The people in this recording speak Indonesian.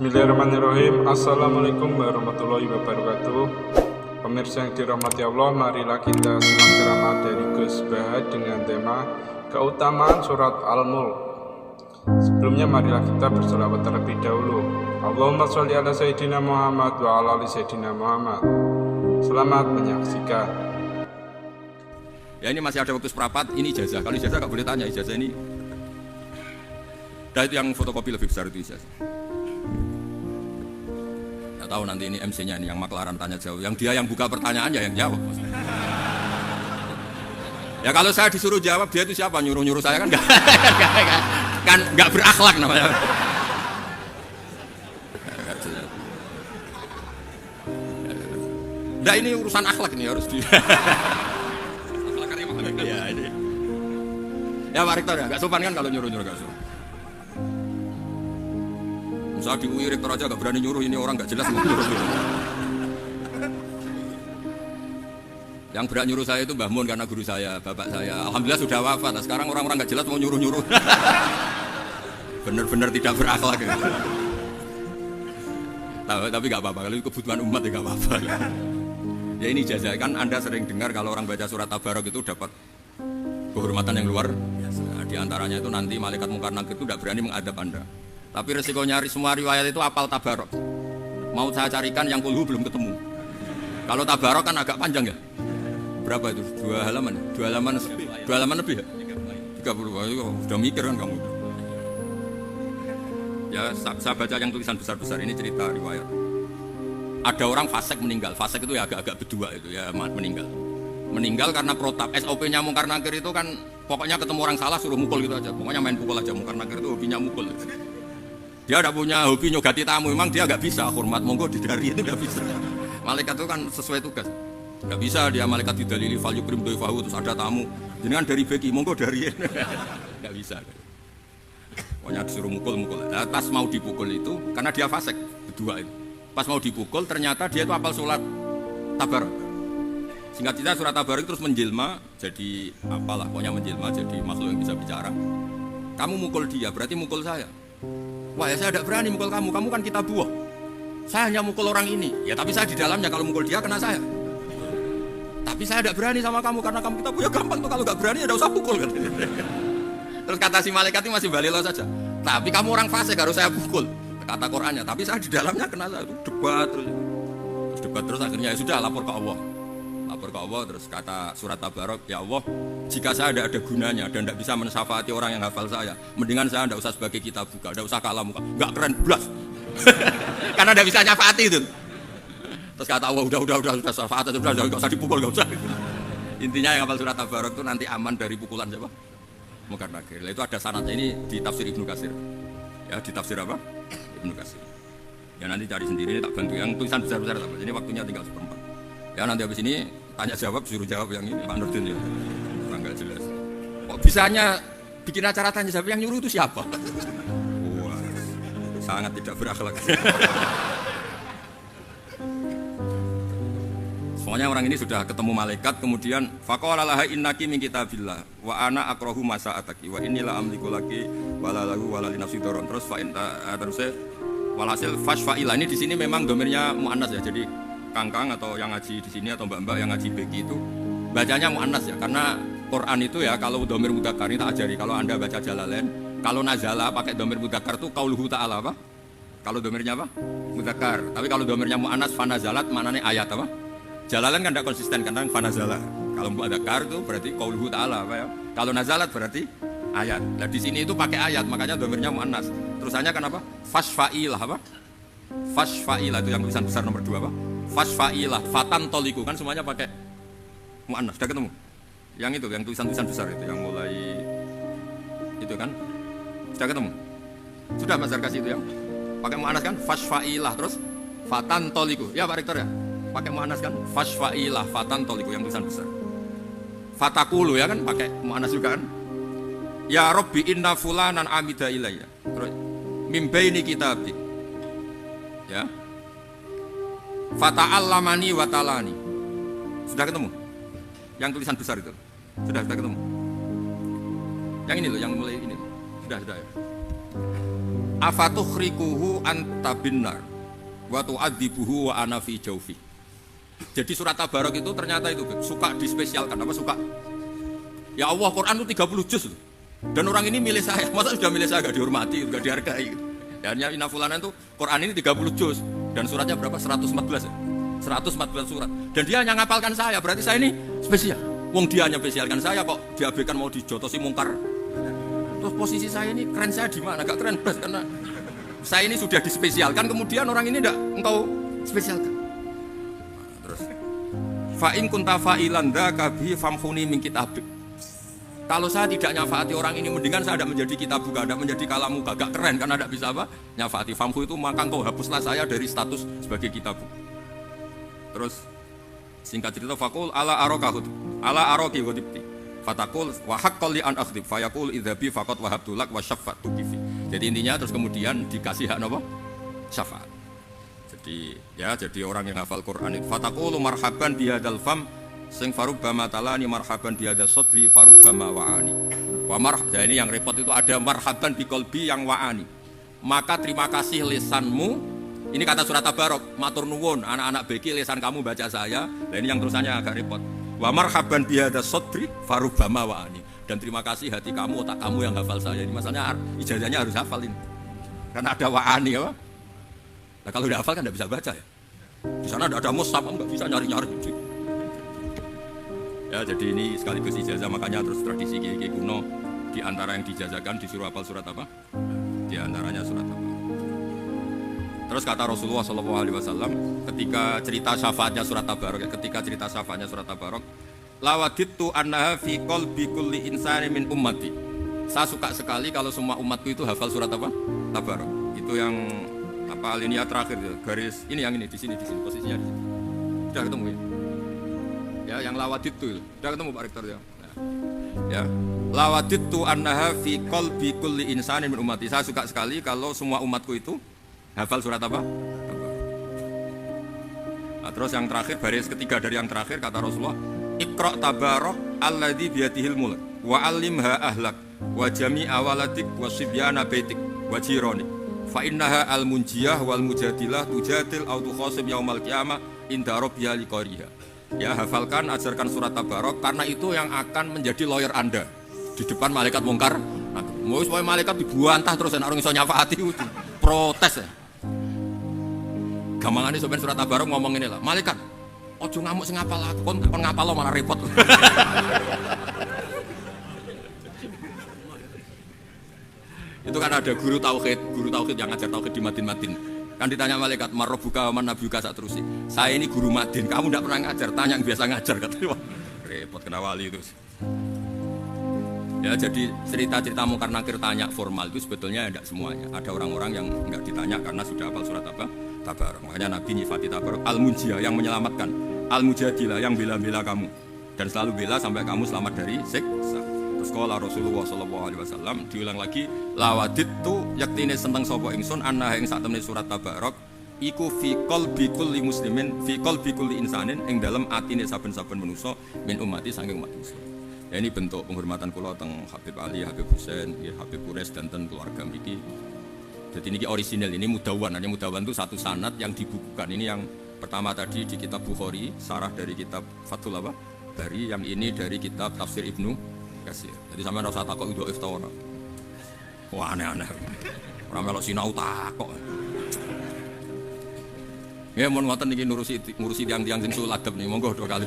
Bismillahirrahmanirrahim. Assalamualaikum warahmatullahi wabarakatuh. Pemirsa yang dirahmati Allah, marilah kita simak ceramah dari Gus Bahad dengan tema keutamaan surat Al-Mulk. Sebelumnya marilah kita berselawat terlebih dahulu. Allahumma sholli ala Sayyidina Muhammad wa ala ali Sayyidina Muhammad. Selamat menyaksikan. Ya, ini masih ada waktu seperempat, ini ijazah. Kalau ijazah gak boleh tanya, ijazah ini. Nah, itu yang fotokopi lebih besar itu ijazah. Tahu nanti ini MC-nya ini yang maklaran tanya jawab. Yang dia yang buka pertanyaan ya yang jawab. Ya kalau saya disuruh jawab, dia itu siapa? Nyuruh-nyuruh saya kan nggak berakhlak namanya. Nah ini urusan akhlak ini harus di. Ya ini. Ya Pak Rektor ya, nggak sopan kan kalau nyuruh-nyuruh nggak sopan. Saya di UI rektor aja gak berani nyuruh, ini orang gak jelas nyuruh. Yang berani nyuruh saya itu Mbah Mun karena guru saya, bapak saya. Alhamdulillah sudah wafat. Nah, sekarang orang-orang gak jelas mau nyuruh-nyuruh. Bener-bener tidak berakhlak. Ya. Tapi gak apa-apa, kalau kebutuhan umat ya gak apa-apa. Ya ini ijazah, kan Anda sering dengar kalau orang baca surat Tabarok itu dapat kehormatan yang luar biasa. Nah, di antaranya itu nanti malaikat mungkar nakir itu tidak berani menghadap Anda. Tapi resikonya semua riwayat itu apal Tabarok. Mau saya carikan yang kulhu belum ketemu. Kalau Tabarok kan agak panjang ya. Berapa itu? 2 halaman? 2 halaman lebih ya? 30. Sudah mikir kan kamu. Ya saya baca yang tulisan besar-besar ini cerita riwayat. Ada orang fasik meninggal. Fasik itu ya agak-agak berdua itu ya meninggal. Meninggal karena protap. SOP-nya mungkar nakir itu kan pokoknya ketemu orang salah suruh mukul gitu aja. Pokoknya main pukul aja. Mungkar nakir itu hobinya mukul. Dia tidak punya hobi nyogati tamu, memang dia nggak bisa hormat monggo didari itu nggak bisa. Malaikat itu kan sesuai tugas, nggak bisa dia malaikat didalili fal yukrim doifahu terus ada tamu, jangan dari beki monggo dari nggak bisa. Pokoknya disuruh mukul. Nah, pas mau dipukul itu karena dia fasik berdua itu, pas mau dipukul ternyata dia itu hafal surat Tabarok. Singkat cerita surat Tabarok terus menjelma jadi apalah, pokoknya menjelma jadi makhluk yang bisa bicara. Kamu mukul dia berarti mukul saya. Wah ya saya tidak berani mukul kamu kan kita buah. Saya hanya mukul orang ini. Ya tapi saya di dalamnya kalau mukul dia kena saya. Tapi saya tidak berani sama kamu karena kamu kita buah gampang tuh kalau nggak berani ya tidak usah pukul kan. Terus kata si malaikat ini masih balilo saja. Tapi kamu orang fasik harus saya pukul. Kata Qurannya. Tapi saya di dalamnya kena saya. Debat terus akhirnya ya sudah lapor ke Allah. Lapor ke Allah terus kata surat Tabarok, ya Allah jika saya tidak ada gunanya dan tidak bisa mensyafaati orang yang hafal saya, mendingan saya tidak usah sebagai kitab buka, tidak usah kalah muka, nggak keren belas. Karena tidak bisa nyafaati itu. Terus kata Allah udah syafaat sudah nggak usah dipukul nggak usah. Intinya yang hafal surat Tabarok itu nanti aman dari pukulan siapa? Mungkar nakir. Itu ada sanadnya ini di tafsir Ibnu Katsir. Ya di tafsir apa? Ibnu Katsir. Ya nanti cari sendiri, ini tak bantu yang tulisan besar-besar. Ini waktunya tinggal 1/4. Ya nanti habis ini tanya jawab suruh jawab yang ini Pak Nurdin ya. Enggak jelas. Kok bisanya bikin acara tanya jawab yang nyuruh itu siapa? Wah, sangat tidak berakhlak. Semuanya orang ini sudah ketemu malaikat kemudian faqala laha innaki min kitabillah wa ana akrahu masa'ataki wa inilah amliku laki wala lahu wala li nafsi daron. Terus fa terus walhasil fashfa'ila ini di sini memang domirnya muannas ya. Jadi Kangkang atau yang ngaji di sini atau mbak-mbak yang ngaji beki itu bacanya muannas ya karena Quran itu ya kalau domir mudzakkar ini tak ajari kalau Anda baca Jalalain kalau nazala pakai domir mudzakkar itu qauluhu ta'ala apa? Kalau domirnya apa? Mudzakkar. Tapi kalau domirnya muannas fanazalat maknanya ayat apa? Jalalain kan tidak konsisten karena fanazala. Kalau mudzakkar itu berarti qauluhu ta'ala apa ya? Kalau nazalat berarti ayat. Nah di sini itu pakai ayat makanya domirnya muannas. Terusannya kenapa? Fashfa'ilah apa? Fashfa'ilah itu yang tulisan besar nomor 2 apa? Fasfa'ilah, fatan toliku kan semuanya pakai mu'annas. Sudah ketemu? Yang itu, yang tulisan-tulisan besar itu, yang mulai itu kan? Sudah ketemu? Sudah Mas Zarkasi itu yang pakai mu'annas kan? Fasfa'ilah terus fatan toliku. Ya Pak Rektor ya? Pakai mu'annas kan? Fasfa'ilah, fatan toliku yang tulisan besar. Fatakulu ya kan? Pakai mu'annas juga kan? Ya Rabbi inna fulanan amida ilayya. Terus mimbaini kitabik. Ya. Fata'allamani wa talani. Sudah ketemu? Yang tulisan besar itu. Sudah ketemu. Yang ini loh, yang mulai ini. Sudah ya. afatukhriquhu anta binnar wa tu'adzibuhu wa ana fi jawfi. Jadi surat Tabarok itu ternyata itu suka dispesialkan, apa suka? Ya Allah, Quran itu 30 juz loh. Dan orang ini milih saya, masa sudah milih saya gak dihormati, gak dihargai gitu. Dan Ina Fulana itu Quran ini 30 juz dan suratnya berapa? 114 ya? 114 surat. Dan dia hanya ngapalkan saya, berarti saya ini spesial. Wong dia hanya spesialkan saya kok diabaikan mau dijotosi mungkar. Terus posisi saya ini keren saya di mana? Gak keren bas karena saya ini sudah dispesialkan, kemudian orang ini enggak engkau spesialkan. Terus fa in kunta fa'ilan dzaka bi famhuni min kitabik. Kalau saya tidak nyafaati orang ini, mendingan saya tidak menjadi kitab buka, tidak menjadi kalamu, gak keren karena tidak bisa apa nyafaati. Famhu itu maka engkau hapuslah saya dari status sebagai kitab. Terus singkat cerita fakul ala arokahud ala aroki wadibti fatakul wa haqqali an akhdib fayaqul idzabi faqat wahabtulak wa syafa'tu kifi. Jadi intinya terus kemudian dikasih hak apa? Syafaat. Jadi orang yang hafal Quran itu fatakul marhaban bihadzal fam sing farubbama talani marhaban bihadzal sodri farubbama wa'ani. Ya ini yang repot itu ada marhaban bi qalbi yang wa'ani. Maka terima kasih lisanmu. Ini kata surat Tabarok, matur nuwun anak-anak beki lisan kamu baca saya. Nah ini yang tulisannya agak repot. Wa marhaban bihadzal sodri farubbama wa'ani. Dan terima kasih hati kamu, otak kamu yang hafal saya. Ini masalahnya ijazahnya harus hafal ini. Karena ada wa'ani ya. Nah kalau udah hafal kan tidak bisa baca ya. Di sana ada mushaf, nggak bisa nyari-nyari. Ya jadi ini sekaligus ijazah, makanya terus tradisi kiai kuno di antara yang dijazakan disuruh hafal surat apa? Di antaranya surat apa? Terus kata Rasulullah SAW ketika cerita syafaatnya surat Tabarok, lawadittu annaha fi qalbi kulli insani min ummati. Saya suka sekali kalau semua umatku itu hafal surat apa? Tabarok. Itu yang apa linia terakhir garis ini yang ini di sini posisinya di sini. Sudah ketemu ya? Ya yang lawadittu itu. Sudah ketemu Pak Rektor ya? Ya. Lawadittu annaha fi qalbi kulli insani min ummati. Saya suka sekali kalau semua umatku itu hafal surat apa? Nah, terus yang terakhir, baris ketiga dari yang terakhir kata Rasulullah, Iqra' tabarok alladzi biyadihil mulk wa 'allimha ahlak wa jami'a waladik wa sibyana baitik wa jirani fa innaha al-munjiyah wal mujadilah tujadil au tukhasim yaumal qiyamah inda rabbiha liqariha. Ya, hafalkan, ajarkan surat Tabarok karena itu yang akan menjadi lawyer Anda di depan malaikat mungkar. Nah, mau supaya malaikat dibuantah terus ana orang iso nyafaati itu. Protes ya. Gampangane sampeyan surat Tabarok ngomong ini lah, malaikat, ojo ngamuk sing ngapal aku, kon ngapal lo malah repot. Itu kan ada guru tauhid yang ngajar tauhid di Madin. Kan ditanya malaikat, marrobuka wa man nabiyuka sak terus. Saya ini guru Madin, kamu tidak pernah ngajar, tanya yang biasa ngajar katanya. Repot kena wali itu. Ya jadi cerita-cerita mungkar nakir tanya formal itu sebetulnya tidak semuanya. Ada orang-orang yang enggak ditanya karena sudah hafal surat apa? Tabarok. Makanya Nabi nyifati Tabarok al-munjiyah yang menyelamatkan, al-mujadilah yang bela-bela kamu dan selalu bela sampai kamu selamat dari siksa. Terus qala Rasulullah sallallahu alaihi wasallam diulang lagi, lawadittu yaktine seneng sapa ingsun anna ing sak temene surat Tabarok iku fi qalbi kulli muslimin fi qalbi kulli insanin ing dalem atine saben-saben manusa min ummati saking umat muslim. Ya, ini bentuk penghormatan kula teng Habib Ali, Habib Husain, Habib Quraisy dan ten keluarga mriki. Jadi ini orisinal, ini mudawan. Ini mudawan itu satu sanad yang dibukukan. Ini yang pertama tadi di kitab Bukhari, sarah dari kitab Fathul Bari, yang ini dari kitab Tafsir Ibnu Katsir. Jadi sampean ora usah takok udah iftawana. Wah aneh-aneh. Ora melok sinau takok. Ya mohon ngoten niki ngurusi tiang-tiang sing suladep nih, monggo 2 kali.